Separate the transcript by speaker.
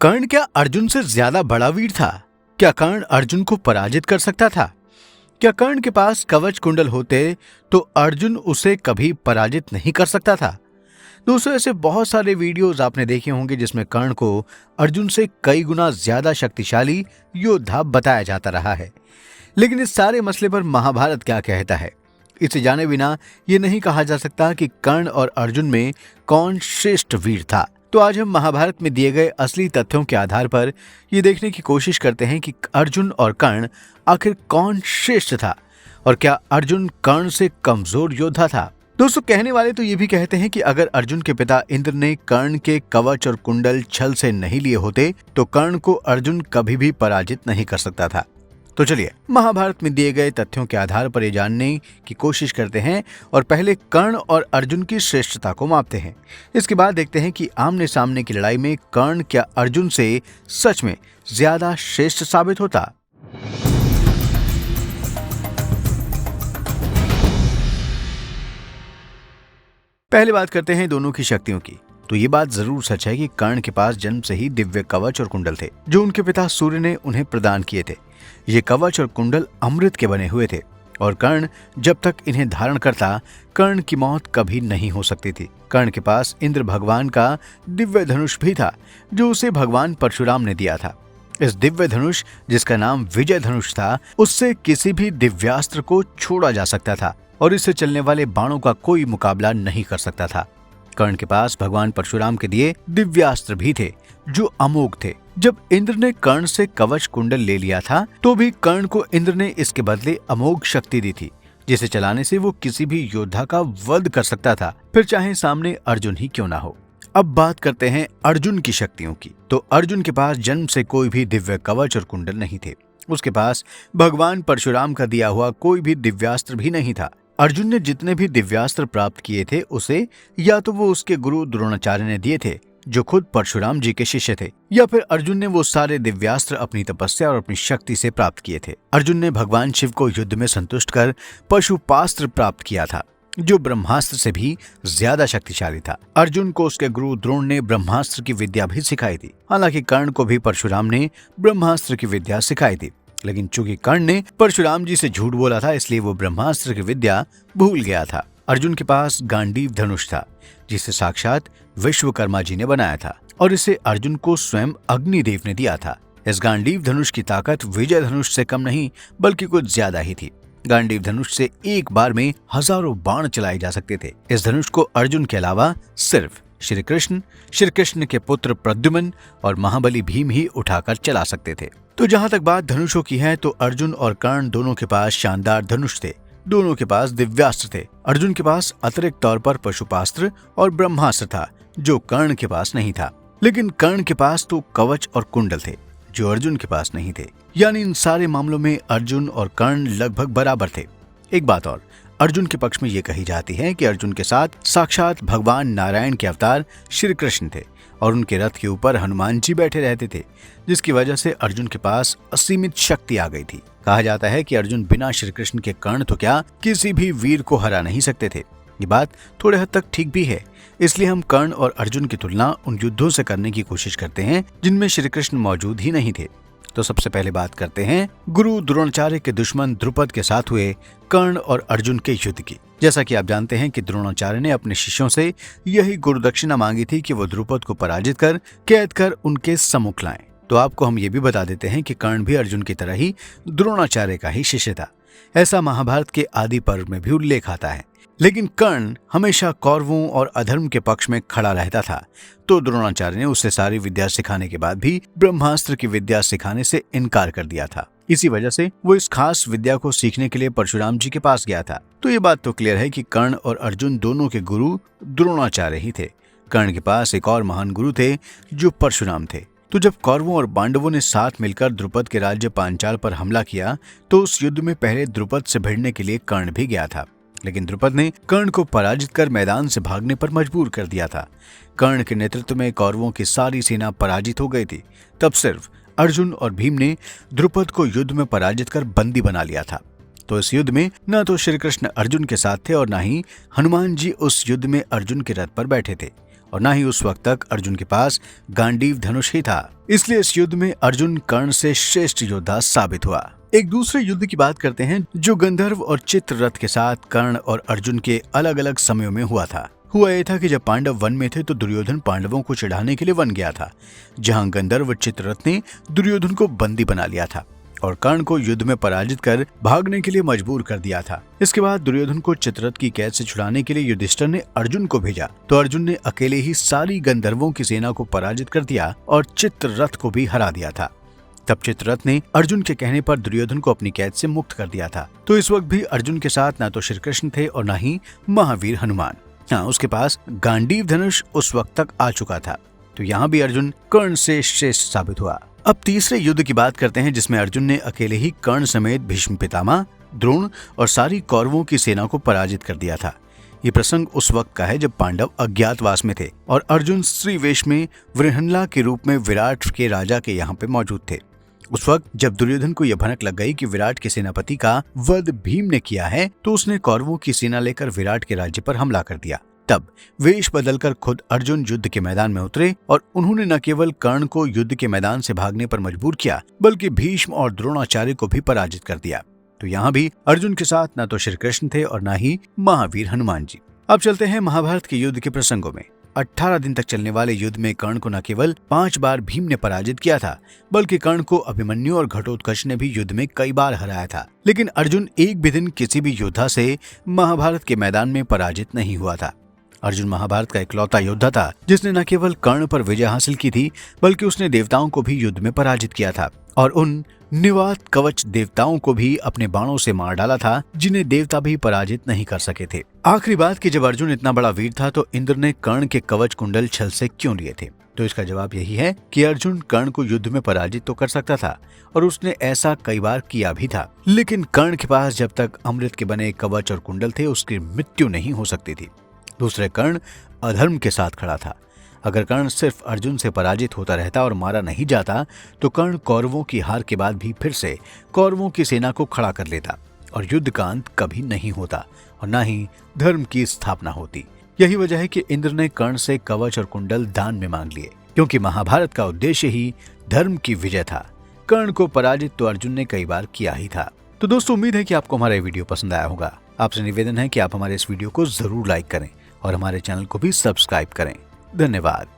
Speaker 1: कर्ण क्या अर्जुन से ज्यादा बड़ा वीर था? क्या कर्ण अर्जुन को पराजित कर सकता था? क्या कर्ण के पास कवच कुंडल होते तो अर्जुन उसे कभी पराजित नहीं कर सकता था? दोस्तों, ऐसे बहुत सारे वीडियोस आपने देखे होंगे जिसमें कर्ण को अर्जुन से कई गुना ज्यादा शक्तिशाली योद्धा बताया जाता रहा है। लेकिन इस सारे मसले पर महाभारत क्या कहता है, इसे जाने बिना ये नहीं कहा जा सकता कि कर्ण और अर्जुन में कौन श्रेष्ठ वीर था। तो आज हम महाभारत में दिए गए असली तथ्यों के आधार पर ये देखने की कोशिश करते हैं कि अर्जुन और कर्ण आखिर कौन श्रेष्ठ था और क्या अर्जुन कर्ण से कमजोर योद्धा था। दोस्तों, कहने वाले तो ये भी कहते हैं कि अगर अर्जुन के पिता इंद्र ने कर्ण के कवच और कुंडल छल से नहीं लिए होते तो कर्ण को अर्जुन कभी भी पराजित नहीं कर सकता था। तो चलिए महाभारत में दिए गए तथ्यों के आधार पर ये जानने की कोशिश करते हैं और पहले कर्ण और अर्जुन की श्रेष्ठता को मापते हैं। इसके बाद देखते हैं कि आमने सामने की लड़ाई में कर्ण क्या अर्जुन से सच में ज्यादा श्रेष्ठ साबित होता। पहले बात करते हैं दोनों की शक्तियों की। तो ये बात जरूर सच है कि कर्ण के पास जन्म से ही दिव्य कवच और कुंडल थे जो उनके पिता सूर्य ने उन्हें प्रदान किए थे। ये कवच और कुंडल अमृत के बने हुए थे और कर्ण जब तक इन्हें धारण करता कर्ण की मौत कभी नहीं हो सकती थी। कर्ण के पास इंद्र भगवान का दिव्य धनुष भी था जो उसे भगवान परशुराम ने दिया था। इस दिव्य धनुष, जिसका नाम विजय धनुष था, उससे किसी भी दिव्यास्त्र को छोड़ा जा सकता था और इससे चलने वाले बाणों का कोई मुकाबला नहीं कर सकता था। कर्ण के पास भगवान परशुराम के दिए दिव्यास्त्र भी थे जो अमोघ थे। जब इंद्र ने कर्ण से कवच कुंडल ले लिया था तो भी कर्ण को इंद्र ने इसके बदले अमोघ शक्ति दी थी जिसे चलाने से वो किसी भी योद्धा का वध कर सकता था, फिर चाहे सामने अर्जुन ही क्यों ना हो। अब बात करते हैं अर्जुन की शक्तियों की। तो अर्जुन के पास जन्म से कोई भी दिव्य कवच और कुंडल नहीं थे। उसके पास भगवान परशुराम का दिया हुआ कोई भी दिव्यास्त्र भी नहीं था। अर्जुन ने जितने भी दिव्यास्त्र प्राप्त किए थे उसे या तो वो उसके गुरु द्रोणाचार्य ने दिए थे जो खुद परशुराम जी के शिष्य थे, या फिर अर्जुन ने वो सारे दिव्यास्त्र अपनी तपस्या और अपनी शक्ति से प्राप्त किए थे। अर्जुन ने भगवान शिव को युद्ध में संतुष्ट कर पशुपास्त्र प्राप्त किया था जो ब्रह्मास्त्र से भी ज्यादा शक्तिशाली था। अर्जुन को उसके गुरु द्रोण ने ब्रह्मास्त्र की विद्या भी सिखाई थी। हालांकि कर्ण को भी परशुराम ने ब्रह्मास्त्र की विद्या सिखाई थी, लेकिन चूंकि कर्ण ने परशुराम जी से झूठ बोला था इसलिए वो ब्रह्मास्त्र की विद्या भूल गया था। अर्जुन के पास गांडीव धनुष था जिसे साक्षात विश्वकर्मा जी ने बनाया था और इसे अर्जुन को स्वयं अग्निदेव ने दिया था। इस गांडीव धनुष की ताकत विजय धनुष से कम नहीं बल्कि कुछ ज्यादा ही थी। गांडीव धनुष से एक बार में हजारों बाण चलाए जा सकते थे। इस धनुष को अर्जुन के अलावा सिर्फ श्री कृष्ण के पुत्र प्रद्युम्न और महाबली भीम ही उठाकर चला सकते थे। तो जहां तक बात धनुषों की है तो अर्जुन और कर्ण दोनों के पास शानदार धनुष थे। दोनों के पास दिव्यास्त्र थे। अर्जुन के पास अतिरिक्त तौर पर पशुपास्त्र और ब्रह्मास्त्र था जो कर्ण के पास नहीं था। लेकिन कर्ण के पास तो कवच और कुंडल थे जो अर्जुन के पास नहीं थे। यानी इन सारे मामलों में अर्जुन और कर्ण लगभग बराबर थे। एक बात और, अर्जुन के पक्ष में ये कही जाती है कि अर्जुन के साथ साक्षात भगवान नारायण के अवतार श्री कृष्ण थे और उनके रथ के ऊपर हनुमान जी बैठे रहते थे, जिसकी वजह से अर्जुन के पास असीमित शक्ति आ गई थी। कहा जाता है कि अर्जुन बिना श्री कृष्ण के कर्ण तो क्या किसी भी वीर को हरा नहीं सकते थे। ये बात थोड़े हद तक ठीक भी है। इसलिए हम कर्ण और अर्जुन की तुलना उन युद्धों से करने की कोशिश करते हैं जिनमें श्री कृष्ण मौजूद ही नहीं थे। तो सबसे पहले बात करते हैं गुरु द्रोणाचार्य के दुश्मन द्रुपद के साथ हुए कर्ण और अर्जुन के युद्ध की। जैसा कि आप जानते हैं कि द्रोणाचार्य ने अपने शिष्यों से यही गुरुदक्षिणा मांगी थी कि वो द्रुपद को पराजित कर कैद कर उनके सम्मुख लाएं। तो आपको हम ये भी बता देते हैं कि कर्ण भी अर्जुन की तरह ही द्रोणाचार्य का ही शिष्य था। ऐसा महाभारत के आदि पर्व में भी उल्लेख आता है। लेकिन कर्ण हमेशा कौरवों और अधर्म के पक्ष में खड़ा रहता था, तो द्रोणाचार्य ने उसे सारी विद्या सिखाने के बाद भी ब्रह्मास्त्र की विद्या सिखाने से इनकार कर दिया था। इसी वजह से वो इस खास विद्या को सीखने के लिए परशुराम जी के पास गया था। तो ये बात तो क्लियर है कि कर्ण और अर्जुन दोनों के गुरु द्रोणाचार्य ही थे। कर्ण के पास एक और महान गुरु थे जो परशुराम थे। तो जब कौरवों और पांडवों ने साथ मिलकर द्रुपद के राज्य पांचाल पर हमला किया तो उस युद्ध में पहले द्रुपद से भिड़ने के लिए कर्ण भी गया था, लेकिन द्रुपद ने कर्ण को पराजित कर मैदान से भागने पर मजबूर कर दिया था। कर्ण के नेतृत्व में कौरवों की सारी सेना पराजित हो गई थी। तब सिर्फ अर्जुन और भीम ने द्रुपद को युद्ध में पराजित कर बंदी बना लिया था। तो इस युद्ध में न तो श्री कृष्ण अर्जुन के साथ थे और न ही हनुमान जी उस युद्ध में अर्जुन के रथ पर बैठे थे। और न ही उस वक्त तक अर्जुन के पास गांडीव धनुष ही था। इसलिए इस युद्ध में अर्जुन कर्ण से श्रेष्ठ योद्धा साबित हुआ। एक दूसरे युद्ध की बात करते हैं जो गंधर्व और चित्ररथ के साथ कर्ण और अर्जुन के अलग अलग समयों में हुआ था। हुआ यह था कि जब पांडव वन में थे तो दुर्योधन पांडवों को चिढ़ाने के लिए वन गया था, जहां गंधर्व चित्ररथ ने दुर्योधन को बंदी बना लिया था और कर्ण को युद्ध में पराजित कर भागने के लिए मजबूर कर दिया था। इसके बाद दुर्योधन को चित्ररथ की कैद से छुड़ाने के लिए युधिष्ठिर ने अर्जुन को भेजा तो अर्जुन ने अकेले ही सारी गंधर्वों की सेना को पराजित कर दिया और चित्ररथ को भी हरा दिया था। तब चित्ररथ ने अर्जुन के कहने पर दुर्योधन को अपनी कैद से मुक्त कर दिया था। तो इस वक्त भी अर्जुन के साथ न तो श्री कृष्ण थे और न ही महावीर हनुमान। हाँ, उसके पास गांडीव धनुष उस वक्त तक आ चुका था। तो यहाँ भी अर्जुन कर्ण से श्रेष्ठ साबित हुआ। अब तीसरे युद्ध की बात करते हैं जिसमें अर्जुन ने अकेले ही कर्ण समेत भीष्म पितामह, द्रोण और सारी कौरवों की सेना को पराजित कर दिया था। ये प्रसंग उस वक्त का है जब पांडव अज्ञातवास में थे और अर्जुन स्त्री वेश में वृहनला के रूप में विराट के राजा के यहाँ पे मौजूद थे। उस वक्त जब दुर्योधन को यह भनक लग गई कि विराट के सेनापति का वध भीम ने किया है तो उसने कौरवों की सेना लेकर विराट के राज्य पर हमला कर दिया। तब वेश बदलकर खुद अर्जुन युद्ध के मैदान में उतरे और उन्होंने न केवल कर्ण को युद्ध के मैदान से भागने पर मजबूर किया बल्कि भीष्म और द्रोणाचार्य को भी पराजित कर दिया। तो यहाँ भी अर्जुन के साथ न तो श्री कृष्ण थे और न ही महावीर हनुमान जी। अब चलते हैं महाभारत के युद्ध के प्रसंगों में। 18 दिन तक चलने वाले युद्ध में कर्ण को न केवल 5 बार भीम ने पराजित किया था बल्कि कर्ण को अभिमन्यु और घटोत्कच ने भी युद्ध में कई बार हराया था। लेकिन अर्जुन एक भी दिन किसी भी योद्धा से महाभारत के मैदान में पराजित नहीं हुआ था। अर्जुन महाभारत का इकलौता योद्धा था जिसने न केवल कर्ण पर विजय हासिल की थी बल्कि उसने देवताओं को भी युद्ध में पराजित किया था और उन निवात कवच देवताओं को भी अपने बाणों से मार डाला था जिन्हें देवता भी पराजित नहीं कर सके थे। आखिरी बात कि जब अर्जुन इतना बड़ा वीर था तो इंद्र ने कर्ण के कवच कुंडल छल से क्यों लिए थे? तो इसका जवाब यही है कि अर्जुन कर्ण को युद्ध में पराजित तो कर सकता था और उसने ऐसा कई बार किया भी था, लेकिन कर्ण के पास जब तक अमृत के बने कवच और कुंडल थे उसकी मृत्यु नहीं हो सकती थी। दूसरे कर्ण अधर्म के साथ खड़ा था। अगर कर्ण सिर्फ अर्जुन से पराजित होता रहता और मारा नहीं जाता तो कर्ण कौरवों की हार के बाद भी फिर से कौरवों की सेना को खड़ा कर लेता और युद्ध का अंत कभी नहीं होता और न ही धर्म की स्थापना होती। यही वजह है कि इंद्र ने कर्ण से कवच और कुंडल दान में मांग लिए, क्योंकि महाभारत का उद्देश्य ही धर्म की विजय था। कर्ण को पराजित तो अर्जुन ने कई बार किया ही था। तो दोस्तों, उम्मीद है कि आपको हमारा वीडियो पसंद आया होगा। आपसे निवेदन है कि आप हमारे इस वीडियो को जरूर लाइक करें और हमारे चैनल को भी सब्सक्राइब करें। धन्यवाद।